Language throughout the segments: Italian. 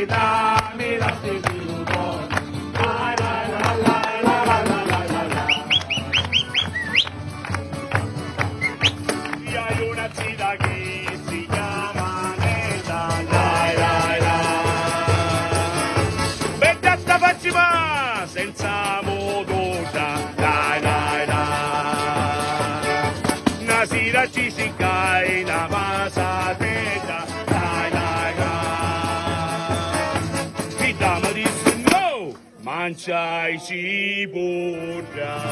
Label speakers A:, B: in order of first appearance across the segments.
A: dammi la seduto. La la la la la la la la la. Io hai una zita che si chiama Neta, dai dai dai. Beccata facci ma senza moduta, dai dai dai. Una sera ci si cae una masatetta, dai dai dai. Chi dama disse no, mangiai cipolla.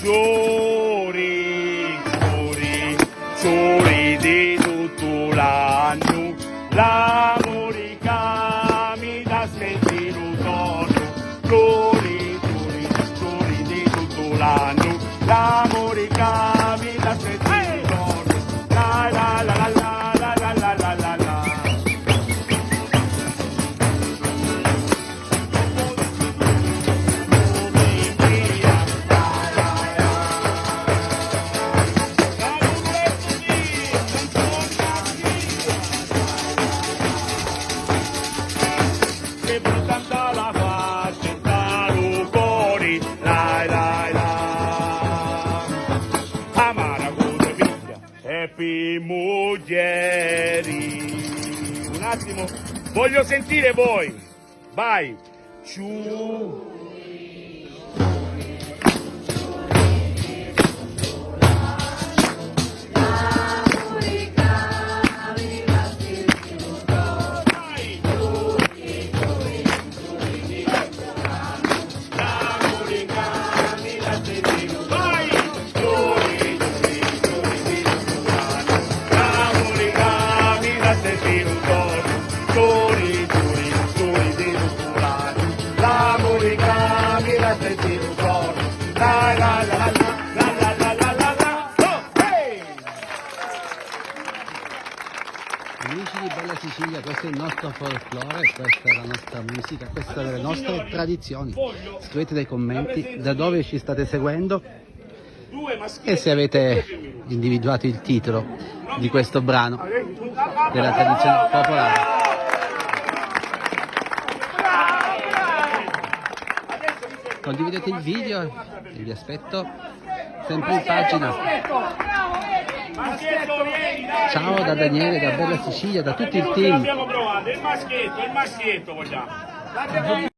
A: Giori, giori, giori di tutto l'anno, l'amore che mi dà sentire un tono. Giori, giori, giori di tutto l'anno, l'amore che mi dà sentire un tono. La la la la la la la la la la la. Che brutta la faccia e caro cuore, lai lai lai. Amara come figlia e per moglieri. Un attimo, voglio sentire voi. Vai. Ciu.
B: Amici di Bella Sicilia, questo è il nostro folklore, questa è la nostra musica, queste sono le nostre tradizioni. Scrivete nei commenti da dove ci state seguendo e se avete individuato il titolo di questo brano della tradizione popolare. Condividete il video e vi aspetto sempre in pagina. Ciao da Daniele, da Bella Sicilia, da tutto il team.
A: Abbiamo provato, il maschietto vogliamo.